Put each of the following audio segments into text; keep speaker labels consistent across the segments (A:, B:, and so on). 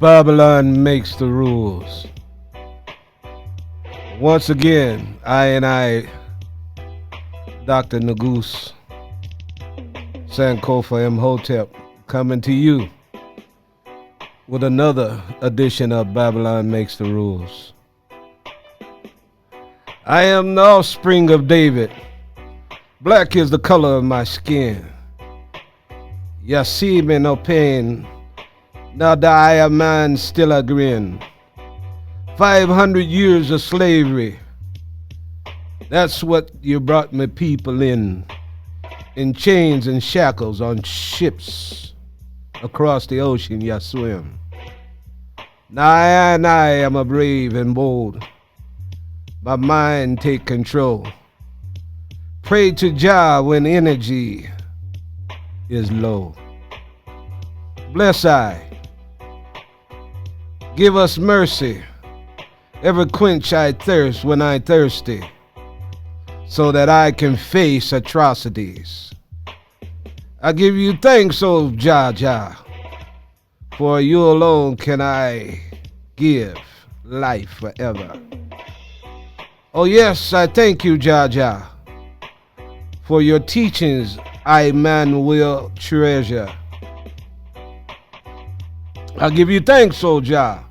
A: Babylon makes the rules. Once again, I, Dr. Nagus Sankofa Imhotep, coming to you with another edition of Babylon Makes the Rules. I am the offspring of David. Black is the color of my skin. Yasib no pain. Now that I am man still a grin. 500 years of slavery. That's what you brought me people in chains and shackles on ships across the ocean you swim. Now I am a brave and bold. My mind take control. Pray to Jah when energy is low. Bless I. Give us mercy. Ever quench I thirst when I thirsty, so that I can face atrocities. I give you thanks, O Jah Jah, for you alone can I give life forever. Oh yes, I thank you, Jah Jah, for your teachings I man will treasure. I give you thanks, O Jah,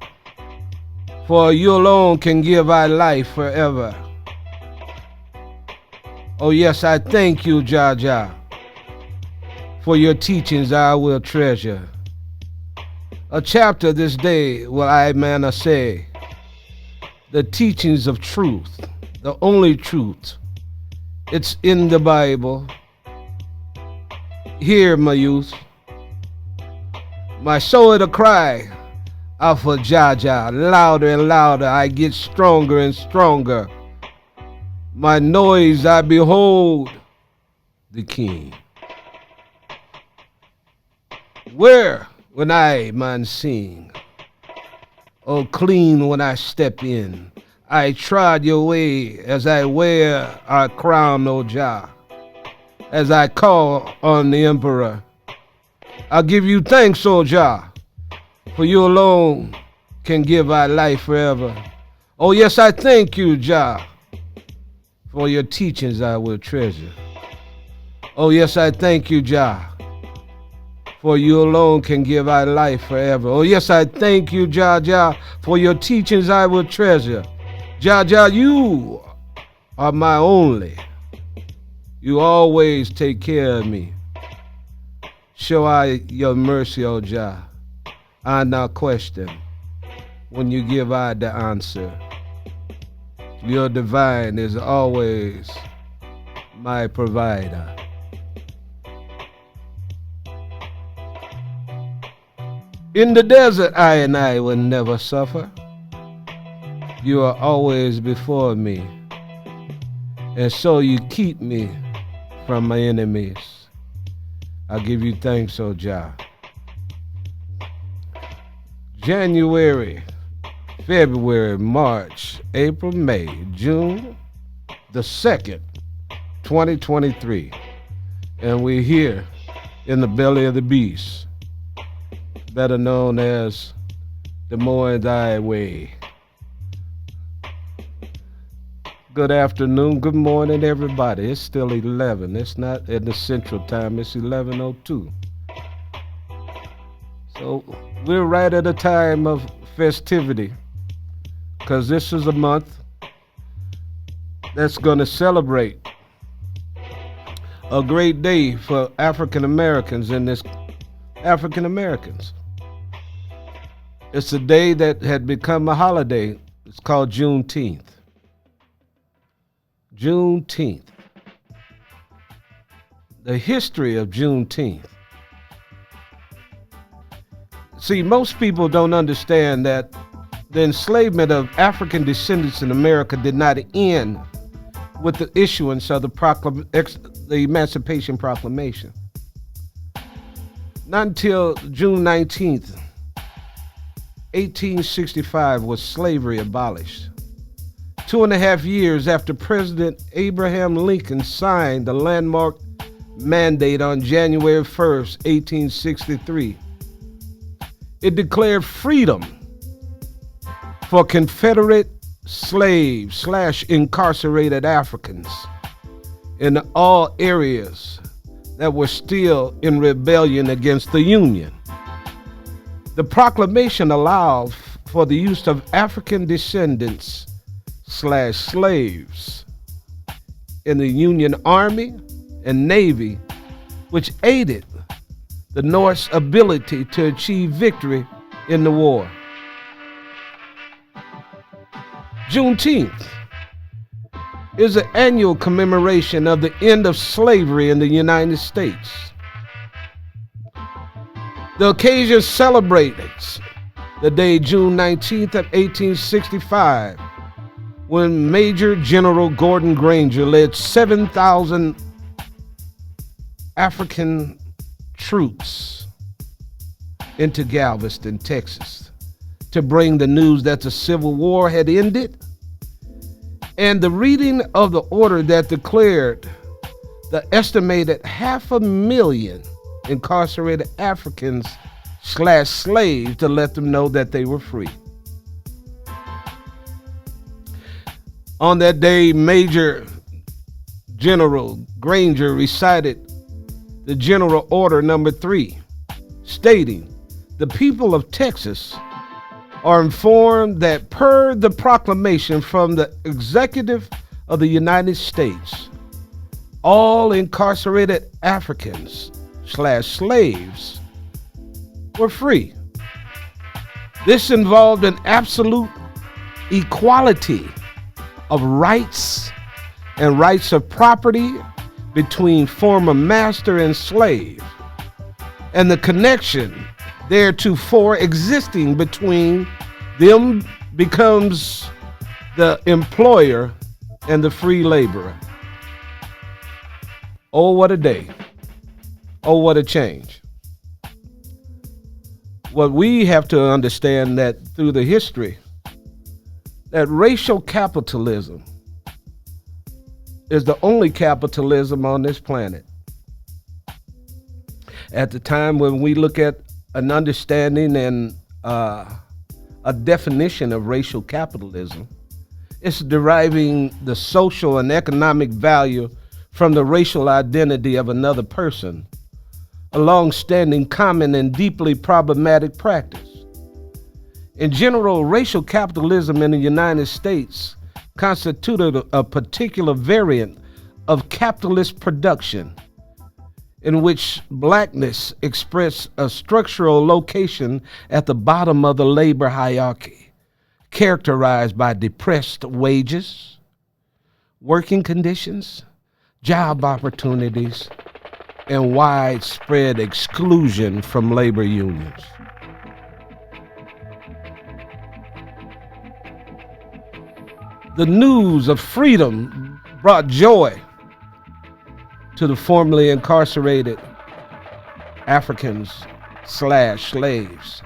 A: for you alone can give I life forever. Oh yes, I thank you, Jah Jah, for your teachings I will treasure. A chapter this day will I man say, the teachings of truth, the only truth. It's in the Bible. Hear, my youth. My soul to cry out for Jah Jah. Louder and louder, I get stronger and stronger. My noise, I behold the King. Where when I man sing? Oh, clean when I step in. I trod your way as I wear our crown, O Jah. As I call on the Emperor, I give you thanks, O Jah, for you alone can give our life forever. Oh yes, I thank you, Jah, for your teachings I will treasure. Oh yes, I thank you, Jah, for you alone can give our life forever. Oh yes, I thank you, Jah Jah, for your teachings I will treasure. Jah Jah, you are my only. You always take care of me. Show I your mercy, O Jah. I now question when you give I the answer. Your divine is always my provider. In the desert I will never suffer. You are always before me, and so you keep me from my enemies. I give you thanks, O Jah. January, February, March, April, May, June the 2nd, 2023. And we're here in the belly of the beast, better known as the Moines Highway. Good afternoon, good morning, everybody. It's still 11. It's not in the central time. It's 11:02. So we're right at a time of festivity, because this is a month that's going to celebrate a great day for African Americans and this African Americans. It's a day that had become a holiday. It's called Juneteenth. Juneteenth. The history of Juneteenth. See, most people don't understand that the enslavement of African descendants in America did not end with the issuance of the Emancipation Proclamation. Not until June 19th, 1865 was slavery abolished. 2.5 years after President Abraham Lincoln signed the landmark mandate on January 1st, 1863, It declared freedom for Confederate slaves / incarcerated Africans in all areas that were still in rebellion against the Union. The proclamation allowed for the use of African descendants / slaves in the Union Army and Navy, which aided the North's ability to achieve victory in the war. Juneteenth is an annual commemoration of the end of slavery in the United States. The occasion celebrates the day June 19th of 1865, when Major General Gordon Granger led 7,000 African troops into Galveston, Texas, to bring the news that the Civil War had ended, and the reading of the order that declared the estimated 500,000 incarcerated Africans / slaves to let them know that they were free. On that day, Major General Granger recited the General Order Number 3, stating, "The people of Texas are informed that per the proclamation from the Executive of the United States, all incarcerated Africans / slaves were free. This involved an absolute equality of rights and rights of property between former master and slave, and the connection theretofore existing between them becomes the employer and the free laborer." Oh, what a day. Oh, what a change. What we have to understand that through the history, that racial capitalism is the only capitalism on this planet. At the time when we look at an understanding and a definition of racial capitalism, it's deriving the social and economic value from the racial identity of another person, a long-standing, common, and deeply problematic practice. In general, racial capitalism in the United States constituted a particular variant of capitalist production in which blackness expressed a structural location at the bottom of the labor hierarchy, characterized by depressed wages, working conditions, job opportunities, and widespread exclusion from labor unions. The news of freedom brought joy to the formerly incarcerated Africans / slaves.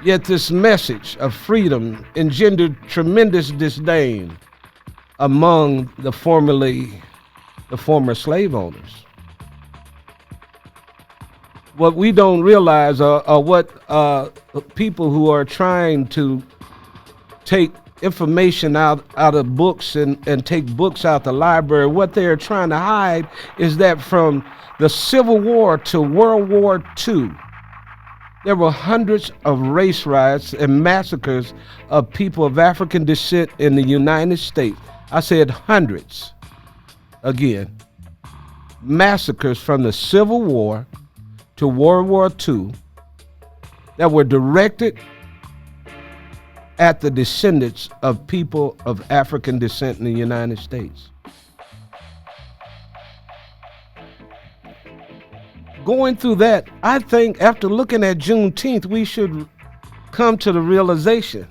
A: Yet this message of freedom engendered tremendous disdain among the former slave owners. What we don't realize are what people who are trying to take information out of books and take books out the library, what they're trying to hide is that from the Civil War to World War II, there were hundreds of race riots and massacres of people of African descent in the United States. I said hundreds. Again, massacres from the Civil War to World War II that were directed at the descendants of people of African descent in the United States. Going through that, I think after looking at Juneteenth, we should come to the realization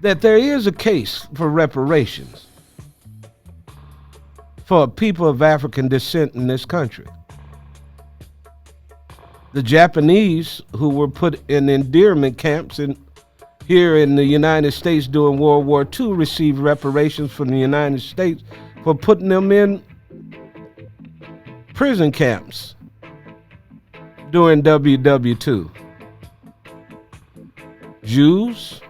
A: that there is a case for reparations for people of African descent in this country. The Japanese who were put in endearment camps here in the United States during World War II received reparations from the United States for putting them in prison camps during WW2. Jews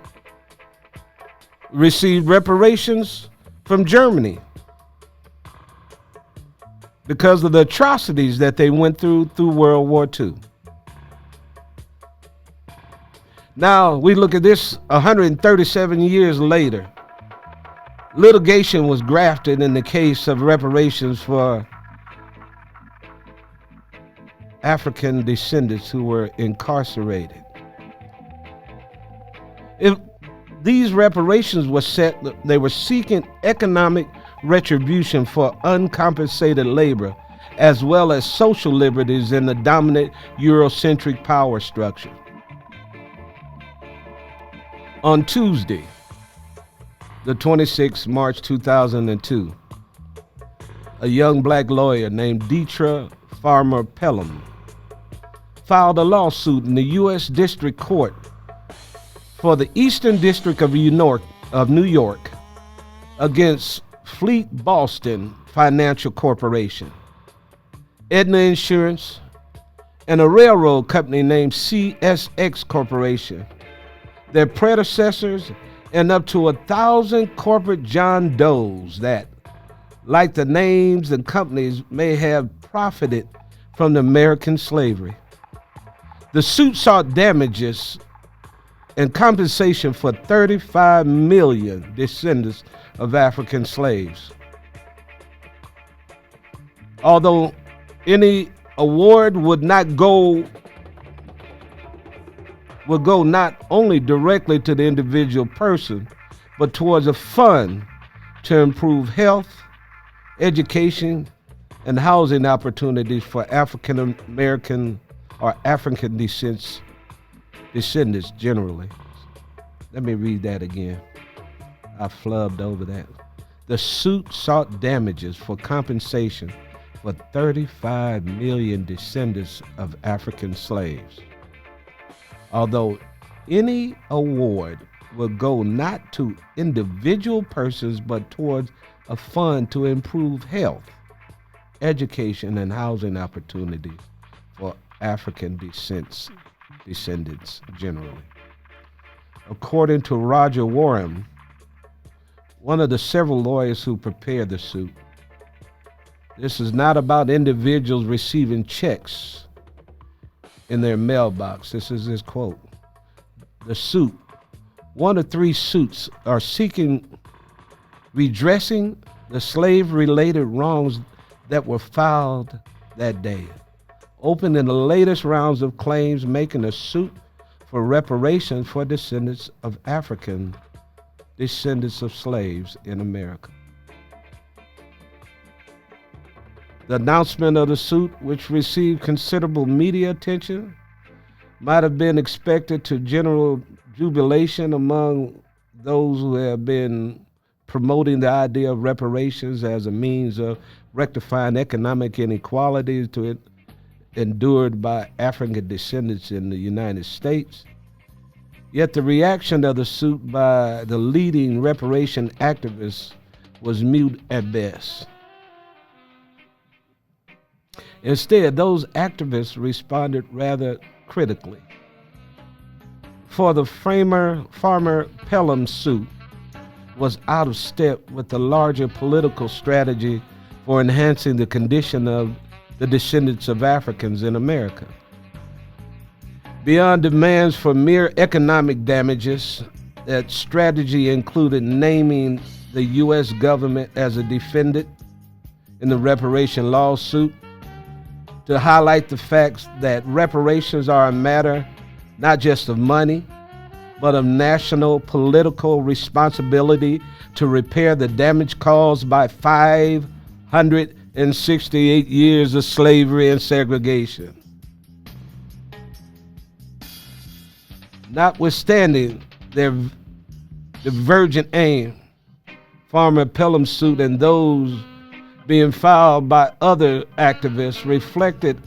A: received reparations from Germany because of the atrocities that they went through World War II. Now we look at this 137 years later. Litigation was grafted in the case of reparations for African descendants who were incarcerated. If these reparations were set, they were seeking economic retribution for uncompensated labor, as well as social liberties in the dominant Eurocentric power structure. On Tuesday, the 26th March 2002, a young black lawyer named Deetra Farmer Pelham filed a lawsuit in the U.S. District Court for the Eastern District of New York against Fleet Boston Financial Corporation, Aetna Insurance, and a railroad company named CSX Corporation, their predecessors, and up to 1,000 corporate John Does that, like the names and companies, may have profited from the American slavery. The suit sought damages and compensation for 35 million descendants of African slaves. Although any award would go not only directly to the individual person, but towards a fund to improve health, education, and housing opportunities for African American or African descendants generally. Let me read that again. I flubbed over that. The suit sought damages for compensation for 35 million descendants of African slaves. Although any award will go not to individual persons, but towards a fund to improve health, education, and housing opportunities for African descendants generally. According to Roger Warren, one of the several lawyers who prepared the suit, this is not about individuals receiving checks in their mailbox. This is his quote. The suit, one of three suits, are seeking redressing the slave-related wrongs that were filed that day, opening the latest rounds of claims, making a suit for reparations for descendants of African descendants of slaves in America. The announcement of the suit, which received considerable media attention, might have been expected to general jubilation among those who have been promoting the idea of reparations as a means of rectifying economic inequalities endured by African descendants in the United States. Yet the reaction of the suit by the leading reparation activists was mute at best. Instead, those activists responded rather critically. For the Farmer Pelham suit was out of step with the larger political strategy for enhancing the condition of the descendants of Africans in America. Beyond demands for mere economic damages, that strategy included naming the U.S. government as a defendant in the reparation lawsuit to highlight the facts that reparations are a matter not just of money, but of national political responsibility to repair the damage caused by 568 years of slavery and segregation. Notwithstanding their divergent aim, Farmer Pelham's suit and those being filed by other activists reflected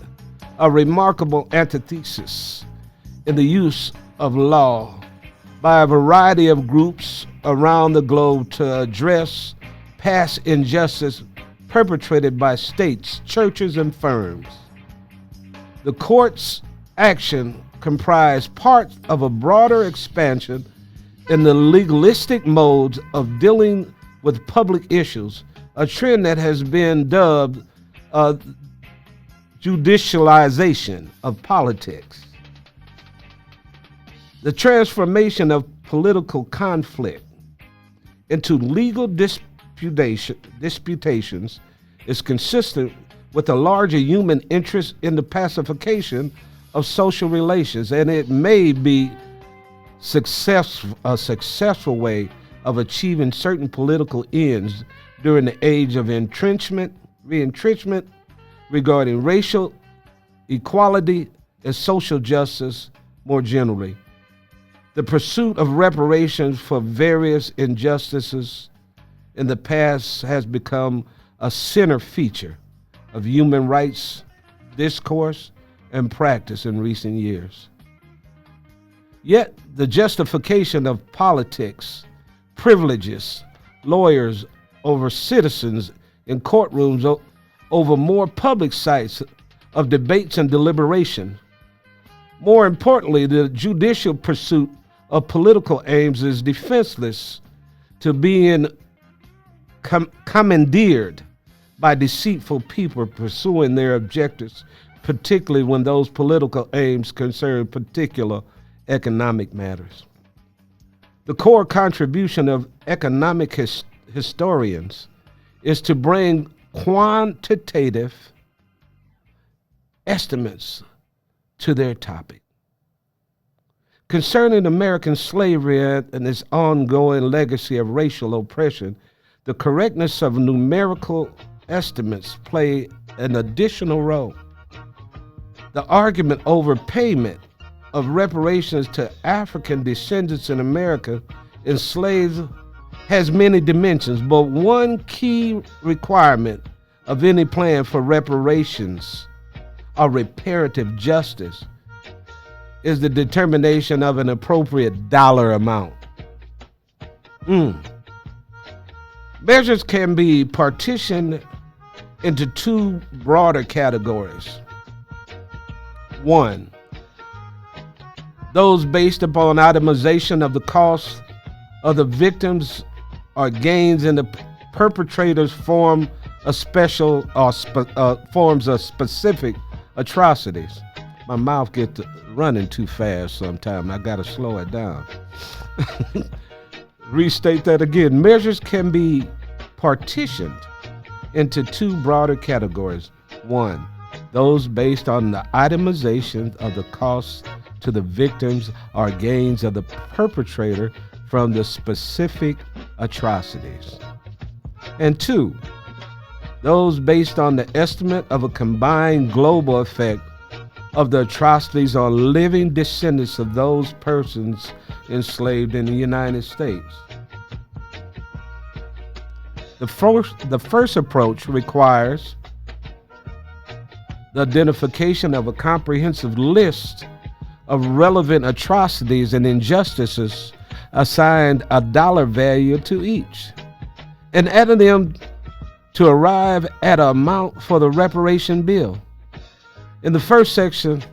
A: a remarkable antithesis in the use of law by a variety of groups around the globe to address past injustice perpetrated by states, churches, and firms. The court's action comprised part of a broader expansion in the legalistic modes of dealing with public issues, a trend that has been dubbed judicialization of politics. The transformation of political conflict into legal disputations is consistent with a larger human interest in the pacification of social relations, and it may be a successful way of achieving certain political ends during the age of reentrenchment regarding racial equality and social justice more generally. The pursuit of reparations for various injustices in the past has become a center feature of human rights discourse and practice in recent years. Yet the justification of politics privileges lawyers over citizens in courtrooms over more public sites of debates and deliberation. More importantly, the judicial pursuit of political aims is defenseless to being commandeered by deceitful people pursuing their objectives, particularly when those political aims concern particular economic matters. The core contribution of economic historians is to bring quantitative estimates to their topic. Concerning American slavery and its ongoing legacy of racial oppression, the correctness of numerical estimates play an additional role. The argument over payment of reparations to African descendants in America enslaved has many dimensions, but one key requirement of any plan for reparations or reparative justice is the determination of an appropriate dollar amount. Measures can be partitioned into two broader categories. One, those based upon itemization of the cost of the victims or gains in the perpetrators forms of specific atrocities. My mouth gets running too fast sometimes. I gotta slow it down. Restate that again. Measures can be partitioned into two broader categories. One, those based on the itemization of the costs to the victims or gains of the perpetrator from the specific atrocities. And two, those based on the estimate of a combined global effect of the atrocities on living descendants of those persons enslaved in the United States. The first approach requires the identification of a comprehensive list of relevant atrocities and injustices assigned a dollar value to each, and adding them to arrive at an amount for the reparation bill. In the first section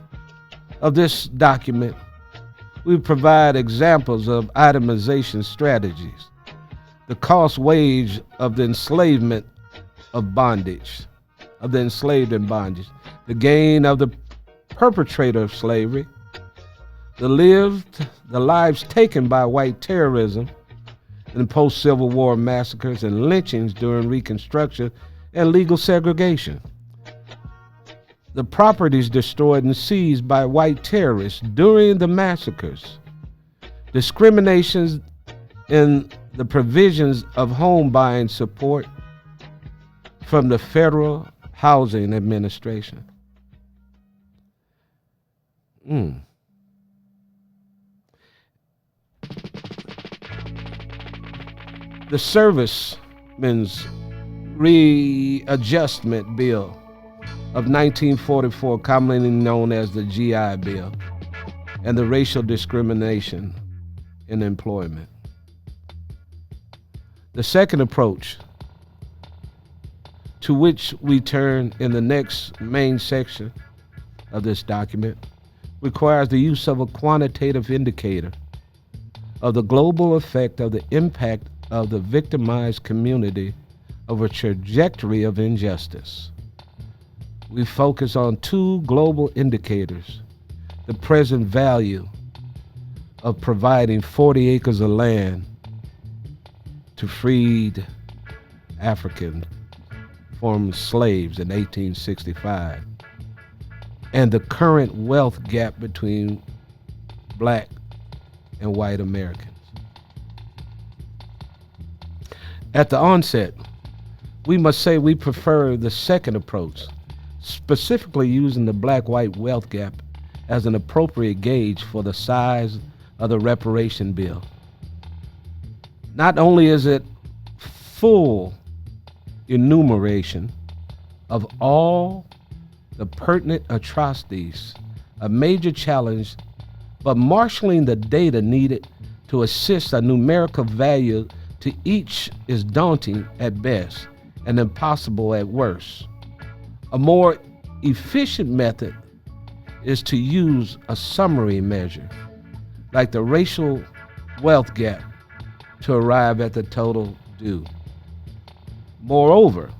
A: of this document, we provide examples of itemization strategies: the cost wage of the enslavement of bondage, of the enslaved in bondage, the gain of the perpetrator of slavery, the lives taken by white terrorism in post-Civil War massacres and lynchings during Reconstruction and legal segregation, the properties destroyed and seized by white terrorists during the massacres, discriminations in the provisions of home buying support from the Federal Housing Administration. The Servicemen's Readjustment Bill of 1944, commonly known as the GI Bill, and the racial discrimination in employment. The second approach, to which we turn in the next main section, of this document requires the use of a quantitative indicator of the global effect of the impact of the victimized community of a trajectory of injustice. We focus on two global indicators: the present value of providing 40 acres of land to freed African former slaves in 1865, and the current wealth gap between black and white Americans. At the onset, we must say we prefer the second approach, specifically using the black-white wealth gap as an appropriate gauge for the size of the reparation bill. Not only is it full enumeration of all the pertinent atrocities a major challenge, but marshaling the data needed to assist a numerical value to each is daunting at best and impossible at worst. A more efficient method is to use a summary measure, like the racial wealth gap, to arrive at the total due. Moreover,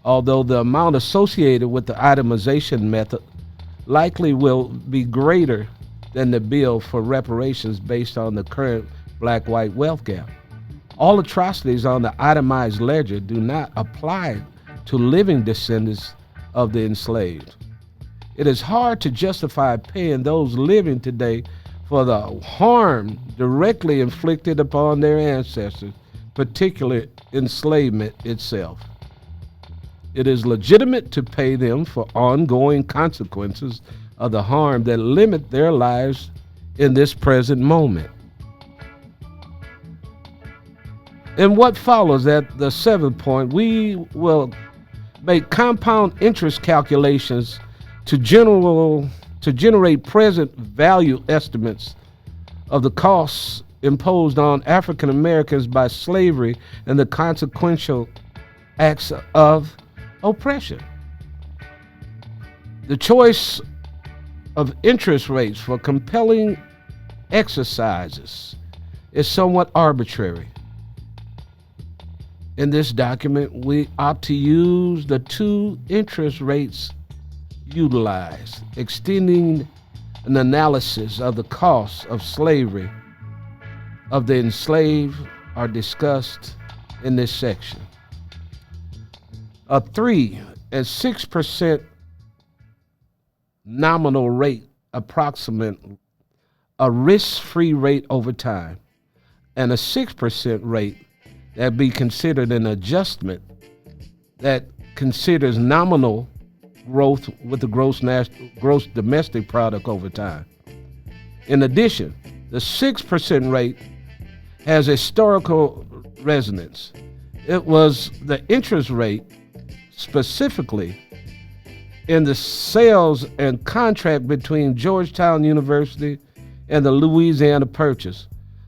A: although the amount associated with the itemization method likely will be greater than the bill for reparations based on the current black-white wealth gap, all atrocities on the itemized ledger do not apply to living descendants of the enslaved. It is hard to justify paying those living today for the harm directly inflicted upon their ancestors, particularly enslavement itself. It is legitimate to pay them for ongoing consequences of the harm that limit their lives in this present moment. In what follows at the seventh point, we will make compound interest calculations to generate present value estimates of the costs imposed on African Americans by slavery and the consequential acts of oppression. The choice of interest rates for compelling exercises is somewhat arbitrary. In this document, we opt to use the two interest rates utilized, extending an analysis of the costs of slavery of the enslaved are discussed in this section. A 3 and 6% nominal rate approximate a risk-free rate over time, and a 6% rate that be considered an adjustment that considers nominal growth with the gross domestic product over time. In addition, the 6% rate has historical resonance. It was the interest rate specifically in the sales and contract between Georgetown University and the Louisiana Purchase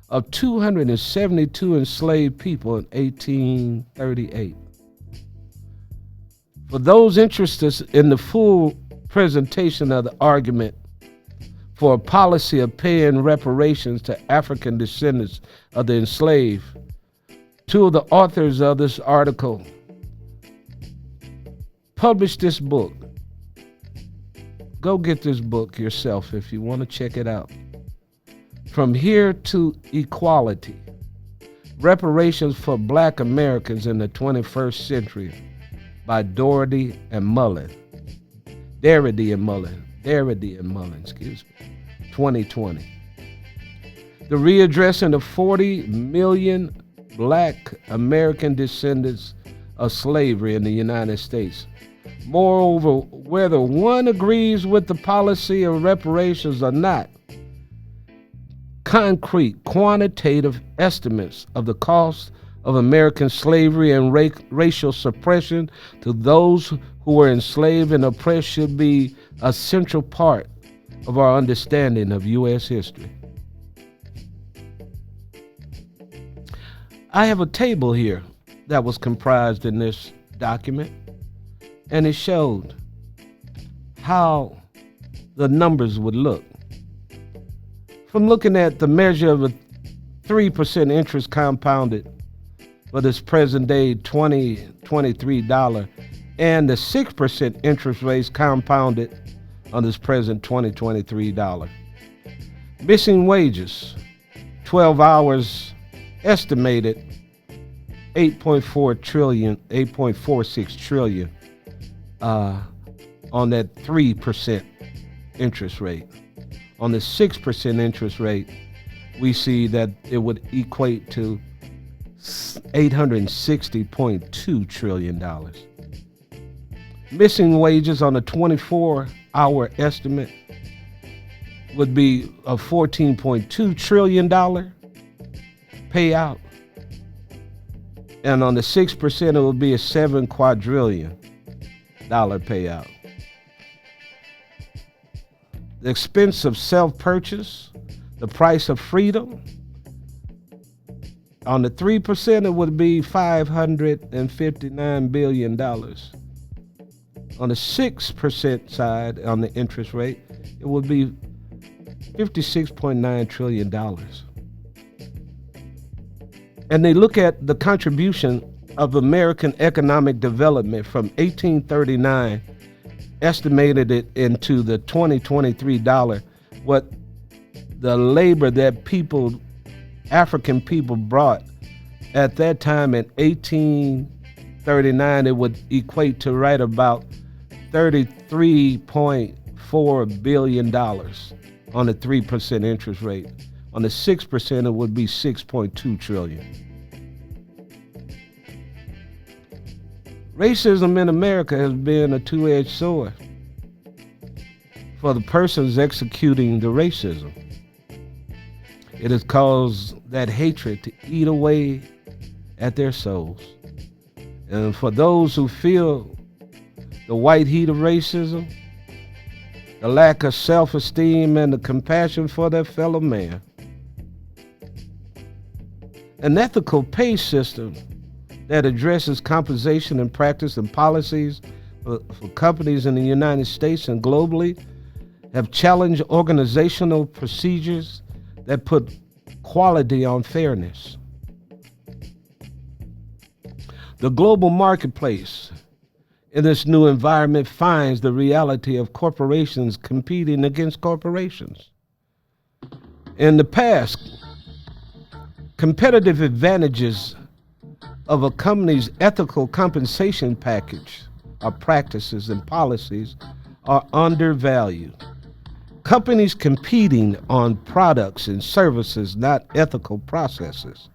A: of 272 enslaved people in 1838. For those interested in the full presentation of the argument for a policy of paying reparations to African descendants of the enslaved, two of the authors of this article published this book. Go get this book yourself if you want to check it out. From Here to Equality: Reparations for Black Americans in the 21st Century by Darity and Mullen, 2020. The readdressing of 40 million Black American descendants of slavery in the United States. Moreover, whether one agrees with the policy of reparations or not, concrete quantitative estimates of the cost of American slavery and racial suppression to those who were enslaved and oppressed should be a central part of our understanding of U.S. history. I have a table here that was comprised in this document, and it showed how the numbers would look. From looking at the measure of a 3% interest compounded for this present day $2023 and the 6% interest rates compounded on this present $2023. Missing wages, 12 hours estimated 8.46 trillion on that 3% interest rate. On the 6% interest rate, we see that it would equate to $860.2 trillion. Missing wages on a 24-hour estimate would be a $14.2 trillion payout. And on the 6%, it would be a $7 quadrillion payout. The expense of self-purchase, the price of freedom. On the 3%, it would be $559 billion. On the 6% side, on the interest rate, it would be $56.9 trillion. And they look at the contribution of American economic development from 1839, estimated it into the 2023 dollar, what the labor that African people brought at that time in 1839, it would equate to right about $33.4 billion on a 3% interest rate. On the 6%, it would be $6.2 trillion. Racism in America has been a two-edged sword for the persons executing the racism. It has caused that hatred to eat away at their souls. And for those who feel the white heat of racism, the lack of self-esteem and the compassion for their fellow man, an ethical pay system that addresses compensation and practice and policies for companies in the United States and globally have challenged organizational procedures that put quality on fairness. The global marketplace in this new environment finds the reality of corporations competing against corporations. In the past, competitive advantages of a company's ethical compensation package or practices and policies are undervalued. Companies competing on products and services, not ethical processes.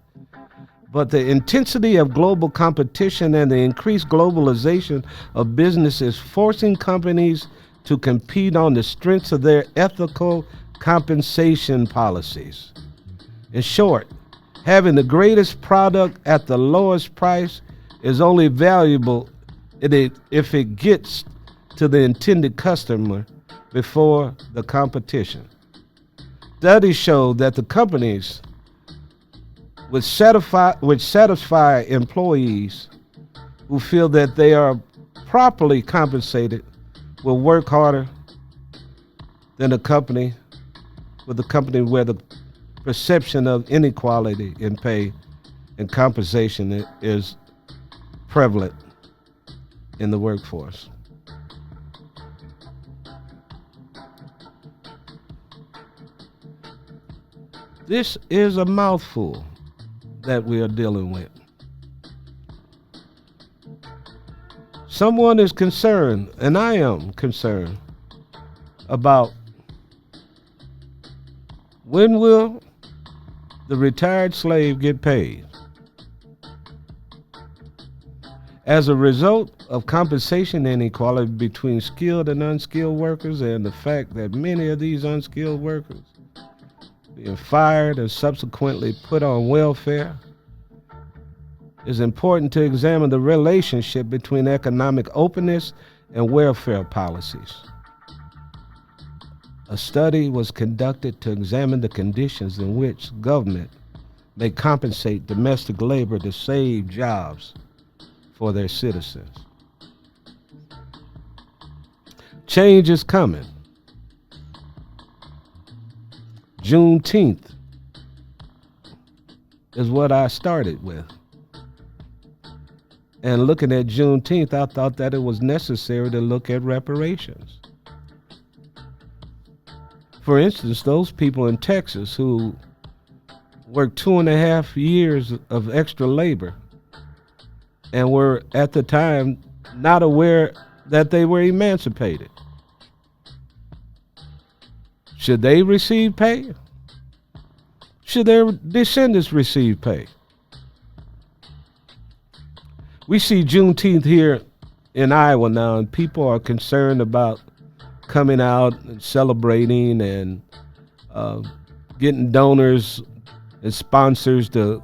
A: But the intensity of global competition and the increased globalization of business is forcing companies to compete on the strengths of their ethical compensation policies. In short, having the greatest product at the lowest price is only valuable if it gets to the intended customer before the competition. Studies show that the companies which satisfy employees who feel that they are properly compensated will work harder than a company where the perception of inequality in pay and compensation is prevalent in the workforce. This is a mouthful that we are dealing with. Someone is concerned, and I am concerned, about when will the retired slave get paid? As a result of compensation inequality between skilled and unskilled workers, and the fact that many of these unskilled workers being fired and subsequently put on welfare, it's important to examine the relationship between economic openness and welfare policies. A study was conducted to examine the conditions in which government may compensate domestic labor to save jobs for their citizens. Change is coming. Juneteenth is what I started with. And looking at Juneteenth, I thought that it was necessary to look at reparations. For instance, those people in Texas who worked 2.5 years of extra labor and were at the time not aware that they were emancipated. Should they receive pay? Should their descendants receive pay? We see Juneteenth here in Iowa now, and people are concerned about coming out and celebrating and getting donors and sponsors to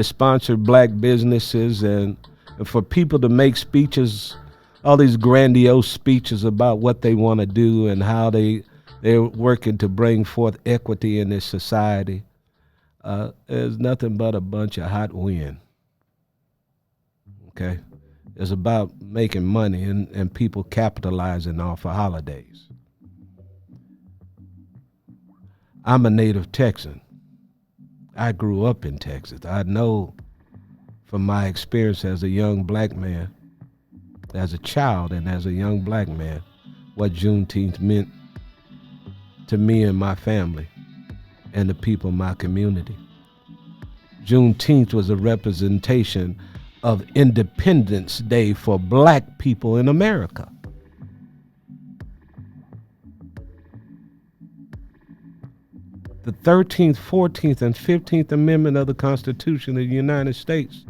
A: sponsor black businesses and for people to make speeches, all these grandiose speeches about what they want to do and how they're working to bring forth equity in this society. There's nothing but a bunch of hot wind. Okay? It's about making money and people capitalizing off of holidays. I'm a native Texan. I grew up in Texas. I know from my experience as a young black man, as a child and as a young black man, what Juneteenth meant to me and my family and the people in my community. Juneteenth was a representation of Independence Day for black people in America. The 13th, 14th, and 15th Amendment of the Constitution of the United States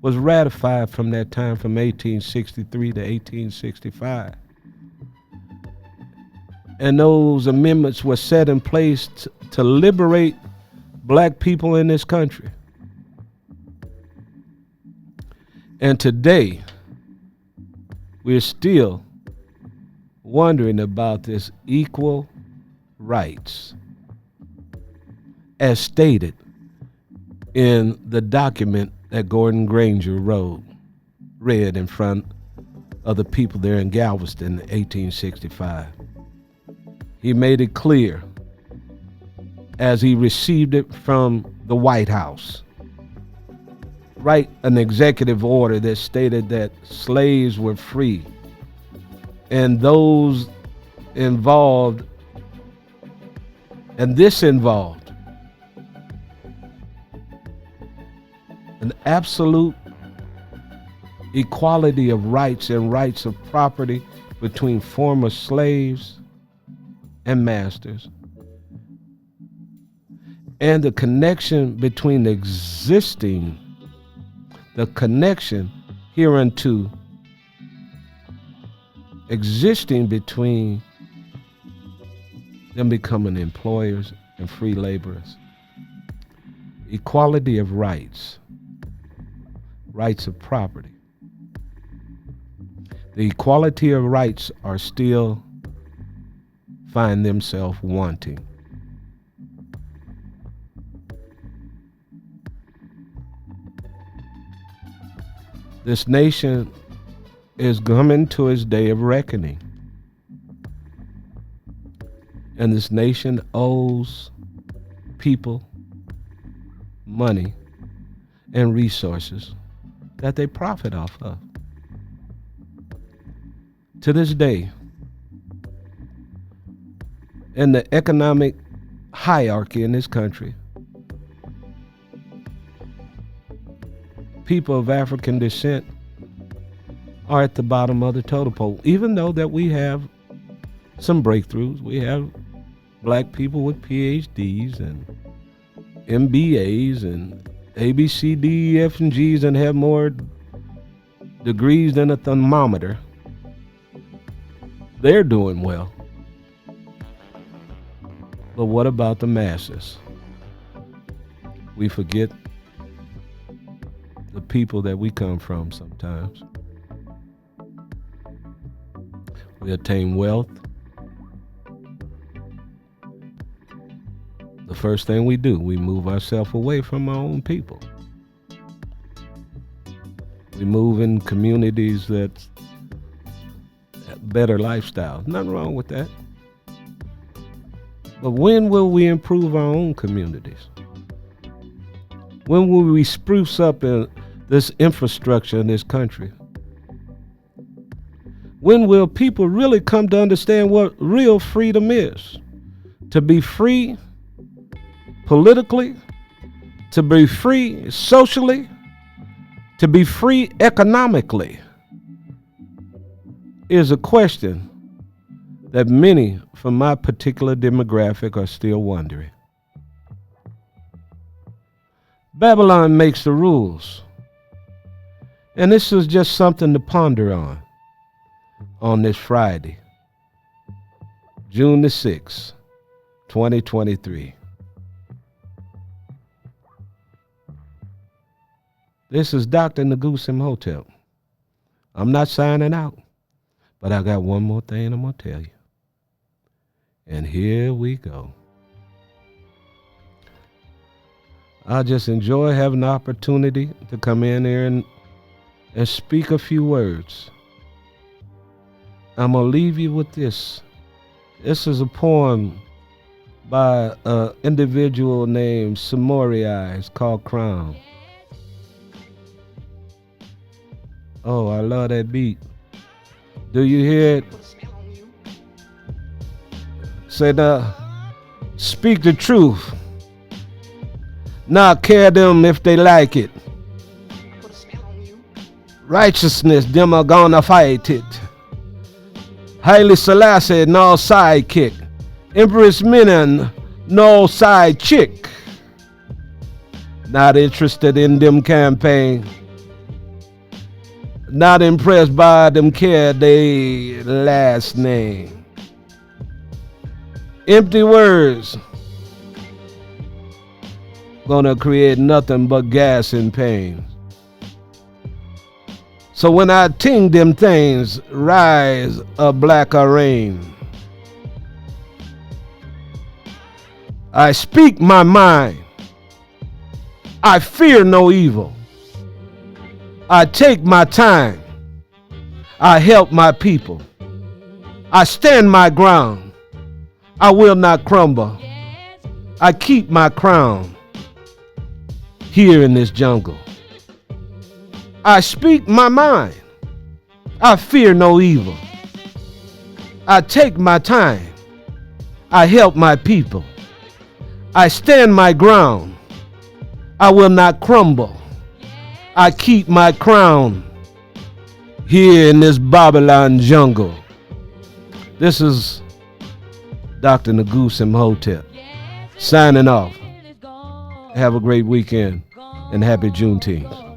A: was ratified from that time from 1863 to 1865. And those amendments were set in place to liberate black people in this country. And today, we're still wondering about this equal rights as stated in the document that Gordon Granger read in front of the people there in Galveston in 1865. He made it clear as he received it from the White House. Write an executive order that stated that slaves were free and those involved, and this involved an absolute equality of rights and rights of property between former slaves and masters, and the connection between the connection hereunto existing between them becoming employers and free laborers. Equality of rights, rights of property. The equality of rights are still find themselves wanting. This nation is coming to its day of reckoning. And this nation owes people money and resources that they profit off of. To this day, in the economic hierarchy in this country, people of African descent are at the bottom of the totem pole, even though that we have some breakthroughs. We have black people with PhDs and MBAs and A, B, C, D, E, F, and Gs and have more degrees than a thermometer. They're doing well. But what about the masses? We forget the people that we come from sometimes. We attain wealth. The first thing we do, we move ourselves away from our own people. We move in communities that have better lifestyles. Nothing wrong with that. But when will we improve our own communities? When will we spruce up this infrastructure in this country? When will people really come to understand what real freedom is? To be free politically, to be free socially, to be free economically, is a question that many from my particular demographic are still wondering. Babylon makes the rules, and this is just something to ponder on this Friday, June the 6th, 2023. This is Dr. Nagus Imhotep. I'm not signing out, but I got one more thing I'm going to tell you. And here we go. I just enjoy having the opportunity to come in here and speak a few words. I'm going to leave you with this. This is a poem by an individual named Samorai. It's called Crown. Oh, I love that beat. Do you hear it? Say speak the truth. Not care them if they like it. Righteousness, them are gonna fight it. Haile Selassie, no sidekick. Empress Menen, no side chick. Not interested in them campaign. Not impressed by them care they last name. Empty words gonna create nothing but gas and pain. So when I ting them things, rise a blacker rain. I speak my mind. I fear no evil. I take my time. I help my people. I stand my ground. I will not crumble. I keep my crown here in this jungle. I speak my mind. I fear no evil. I take my time. I help my people. I stand my ground. I will not crumble. I keep my crown here in this Babylon jungle. This is Dr. Nagus Imhotep signing off. Have a great weekend and happy Juneteenth.